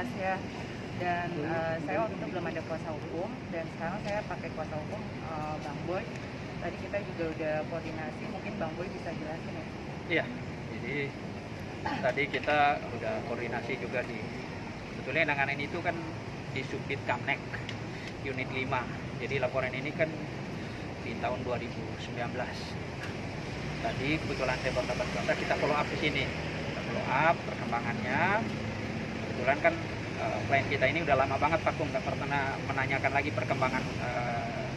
jelas ya. Dan saya waktu itu belum ada kuasa hukum, dan sekarang saya pakai kuasa hukum Bang Boy. Tadi kita juga udah koordinasi, mungkin Bang Boy bisa jelasin ya. Iya, jadi tadi kita udah koordinasi juga sebetulnya nanganan itu kan di Subdit Kamnek Unit 5. Jadi laporan ini kan di tahun 2019. Tadi kebetulan saya baru dapat kabar, kita follow up di sini. Kita follow up perkembangannya. Kebetulan kan klien kita ini udah lama banget vakum, nggak pernah menanyakan lagi perkembangan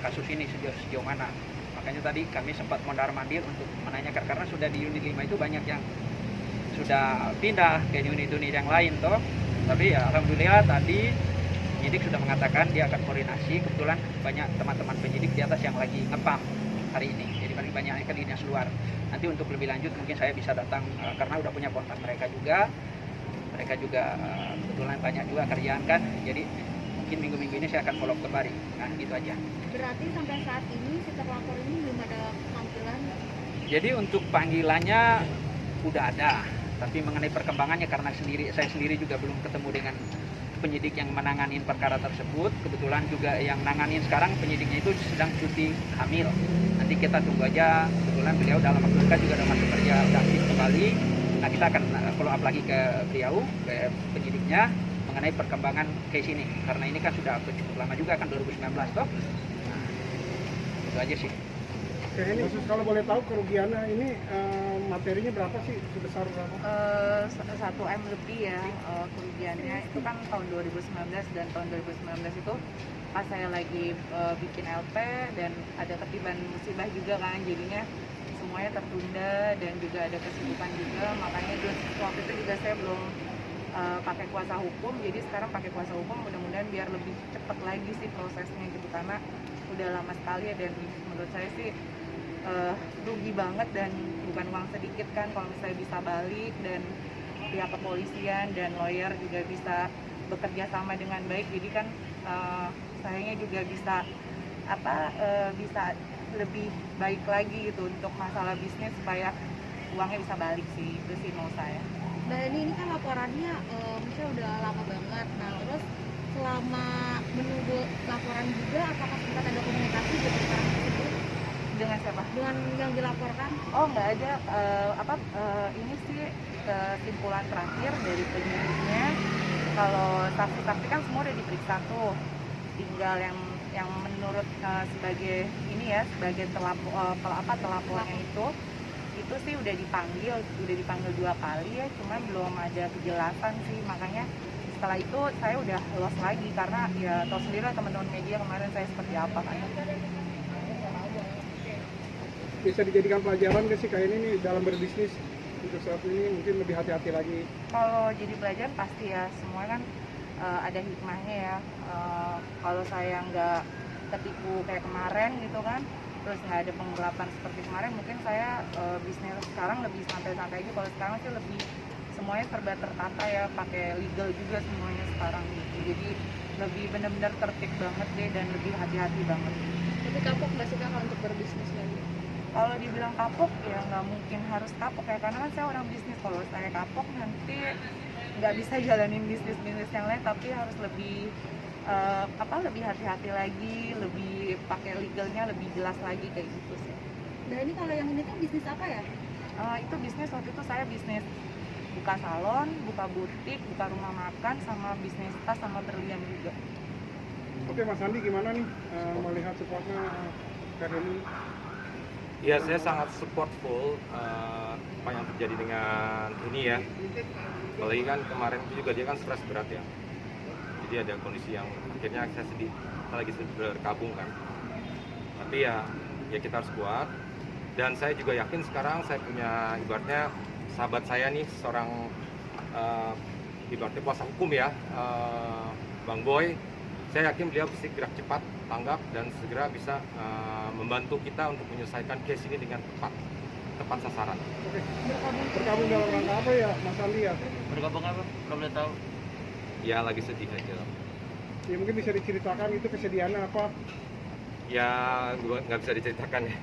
kasus ini sejauh mana. Makanya tadi kami sempat mondar-mandir untuk menanyakan, karena sudah di unit 5 itu banyak yang sudah pindah ke unit-unit yang lain toh. Tapi ya alhamdulillah tadi penyidik sudah mengatakan dia akan koordinasi. Kebetulan banyak teman-teman penyidik di atas yang lagi ngepam hari ini, jadi paling banyak ke dinas luar. Nanti untuk lebih lanjut mungkin saya bisa datang karena udah punya kontak mereka juga kebetulan banyak juga kerjaan kan, jadi mungkin minggu-minggu ini saya akan follow up kembali. Nah gitu aja. Berarti sampai saat ini si terlapor ini belum ada panggilan? Jadi untuk panggilannya udah ada, tapi mengenai perkembangannya karena saya sendiri juga belum ketemu dengan penyidik yang menanganin perkara tersebut. Kebetulan juga yang nanganin sekarang penyidiknya itu sedang cuti hamil. Nanti kita tunggu aja, kebetulan beliau dalam waktu dekat juga udah masuk kerja, udah aktif kembali. Nah kita akan follow up lagi ke beliau, ke penyidiknya mengenai perkembangan case ini, karena ini kan sudah cukup lama juga kan, 2019 toh. Nah, itu aja sih. Oke, ini kalau boleh tahu kerugiannya ini materinya berapa sih, sebesar berapa? 1 M lebih ya kerugiannya. Itu kan tahun 2019, dan tahun 2019 itu pas saya lagi bikin LP dan ada ketiban musibah juga kan, jadinya semuanya tertunda dan juga ada kesibukan juga, makanya waktu itu juga saya belum pakai kuasa hukum. Jadi sekarang pakai kuasa hukum, mudah-mudahan biar lebih cepat lagi sih prosesnya gitu, karena udah lama sekali ya. Dan menurut saya sih rugi banget, dan bukan uang sedikit kan kalau misalnya bisa balik, dan pihak kepolisian dan lawyer juga bisa bekerja sama dengan baik. Jadi kan sayangnya juga bisa bisa lebih baik lagi gitu untuk masalah bisnis, supaya uangnya bisa balik sih. Itu sih mau saya. Nah ini kan laporannya misalnya udah lama banget. Nah terus selama menunggu laporan juga, apakah sempat ada komunikasi gitu sekarang tersebut? Dengan siapa? Dengan yang dilaporkan? Oh nggak ada. Ini sih kesimpulan terakhir dari penyidiknya, kalau saksi-saksi kan semua udah diperiksa tuh, tinggal yang menurut sebagai ini ya, sebagai telapornya itu sih udah dipanggil 2 kali ya, cuma belum ada kejelasan sih. Makanya setelah itu saya udah los lagi, karena ya tahu sendiri lah teman-teman media kemarin saya seperti apa kan. Bisa dijadikan pelajaran nggak sih kayak ini nih dalam berbisnis untuk saat ini, mungkin lebih hati-hati lagi? Kalau jadi pelajaran pasti ya, semua kan ada hikmahnya ya. Kalau saya nggak ketipu kayak kemarin gitu kan, terus nggak ada penggelapan seperti kemarin, mungkin saya bisnis sekarang lebih santai-santai aja. Kalau sekarang sih lebih semuanya serba tertata ya, pakai legal juga semuanya sekarang gitu. Jadi lebih benar-benar tertib banget deh, dan lebih hati-hati banget. Tapi kapok nggak sih Kak kalau untuk berbisnis lagi? Kalau dibilang kapok ya nggak mungkin harus kapok ya, karena kan saya orang bisnis. Kalau saya kapok nanti nggak bisa jalanin bisnis yang lain, tapi harus lebih lebih hati-hati lagi, lebih pakai legalnya lebih jelas lagi kayak gitu sih. Nah ini kalau yang ini tuh bisnis apa ya? Itu bisnis, waktu itu saya bisnis buka salon, buka butik, buka rumah makan, sama bisnis tas sama berlian juga. Oke, Mas Andi gimana nih melihat supportnya kayak ini? Ya, saya sangat supportful apa yang terjadi dengan ini ya. Apalagi kan kemarin itu juga dia kan stres berat ya. Jadi ada kondisi yang akhirnya saya lagi berkabung kan. Tapi ya kita harus kuat. Dan saya juga yakin sekarang saya punya ibaratnya sahabat saya nih, seorang ibaratnya kuasa hukum ya, Bang Boy. Saya yakin beliau bisa gerak cepat, tanggap, dan segera bisa membantu kita untuk menyelesaikan case ini dengan tepat sasaran. Oke. Bergabung dalam rangka apa ya, Mas Andi ya? Bergabung apa? Kalau boleh tahu? Ya lagi sedih aja. Ya mungkin bisa diceritakan itu kesedihannya apa? Ya nggak bisa diceritakan ya.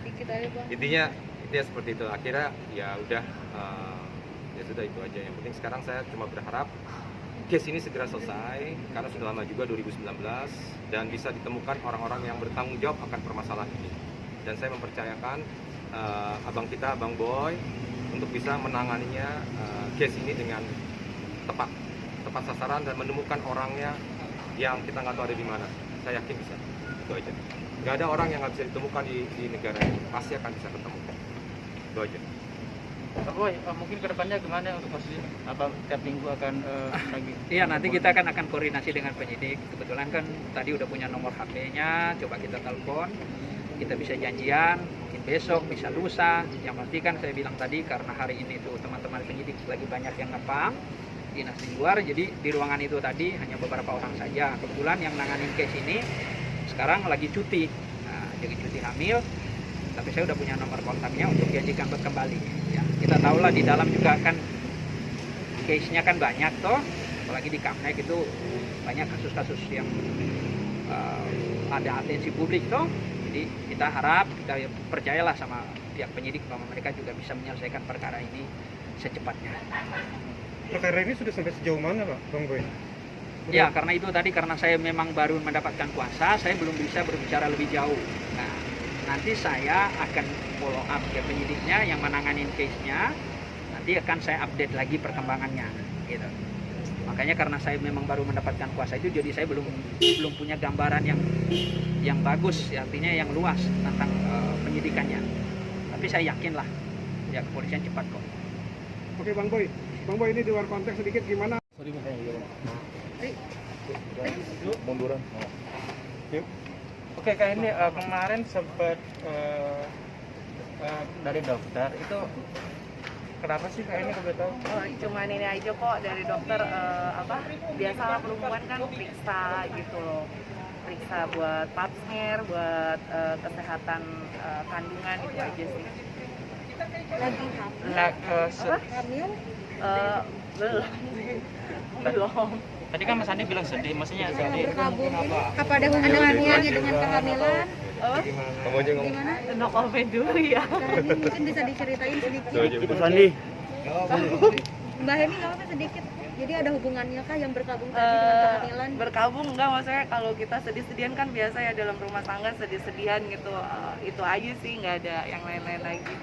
Dikit aja Bang. Intinya seperti itu. Akhirnya ya udah, ya sudah itu aja. Yang penting sekarang saya cuma berharap case ini segera selesai karena sudah lama juga 2019 dan bisa ditemukan orang-orang yang bertanggung jawab akan permasalahan ini. Dan saya mempercayakan abang kita, Bang Boy, untuk bisa menanganinya case ini dengan tepat sasaran dan menemukan orangnya yang kita nggak tahu ada di mana. Saya yakin bisa. Itu aja. Nggak ada orang yang nggak bisa ditemukan di negara ini. Pasti akan bisa ketemu. Itu aja. Pak Boy, mungkin kedepannya gimana untuk kasus ini? Abang tiap minggu akan lagi? Iya, nanti kita akan koordinasi dengan penyidik. Kebetulan kan tadi udah punya nomor HP-nya, coba kita telepon, kita bisa janjian, mungkin besok, bisa lusa. Yang pasti kan saya bilang tadi, karena hari ini tuh teman-teman penyidik lagi banyak yang ngepang, dinas di luar, jadi di ruangan itu tadi hanya beberapa orang saja. Kebetulan yang nanganin case ini sekarang lagi cuti, jadi cuti hamil, tapi saya udah punya nomor kontaknya untuk janjikan kembali. Ya, kita tahulah di dalam juga kan case-nya kan banyak toh, apalagi di Kamnek itu banyak kasus-kasus yang ada atensi publik toh. Jadi kita harap, kita percayalah sama pihak penyidik bahwa mereka juga bisa menyelesaikan perkara ini secepatnya. Perkara ini sudah sampai sejauh mana, Pak, Bang Boy? Ya, karena itu tadi, karena saya memang baru mendapatkan kuasa, saya belum bisa berbicara lebih jauh. Nah, nanti saya akan follow up ke penyidiknya yang menanganin case-nya, nanti akan saya update lagi perkembangannya, gitu. Makanya karena saya memang baru mendapatkan kuasa itu, jadi saya belum punya gambaran yang bagus, artinya yang luas tentang penyidikannya. Tapi saya yakin lah, ya kepolisian cepat kok. Oke, Bang Boy. Bang Boy, ini di luar konteks sedikit gimana? Munduran. Oke, kayak ini kemarin sempat dari dokter itu kenapa sih kayak ini kalau tahu? Cuman ini aja kok dari dokter biasalah perempuan kan periksa gitu loh, periksa buat pap smear, buat kesehatan kandungan, itu aja sih. Lagi hamil? Belum. Tadi kan Mas Andi bilang sedih, maksudnya Yang sedih. berkabung ini apa ada hubungannya dengan kehamilan? Kamu aja ngomong. Gimana? No comment dulu ya. Jadi mungkin bisa diceritain sedikit. Mas Andi. Mbak Heni nggak apa sedikit. Jadi ada hubungannya kah yang berkabung tadi dengan kehamilan? Berkabung enggak, maksudnya kalau kita sedih-sedihan kan biasa ya dalam rumah tangga, sedih-sedihan gitu. Itu aja sih, nggak ada yang lain-lain lagi.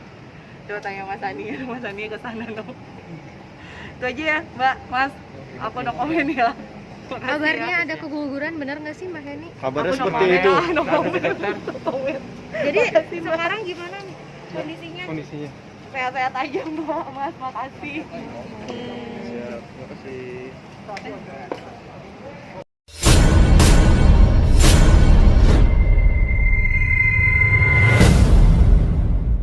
Coba tanya Mas Andi ke sana dong. Itu aja ya, Mbak, Mas. Aku no komen ya. Makasih Kabarnya ya. ada keguguran, benar nggak sih Mbak Heni? Kabarnya Aku no seperti comment itu. ya, no comment. Jadi sekarang gimana nih kondisinya? Kondisinya. Sehat-sehat aja, Mbak, Mas. Makasih. Siap, terima kasih.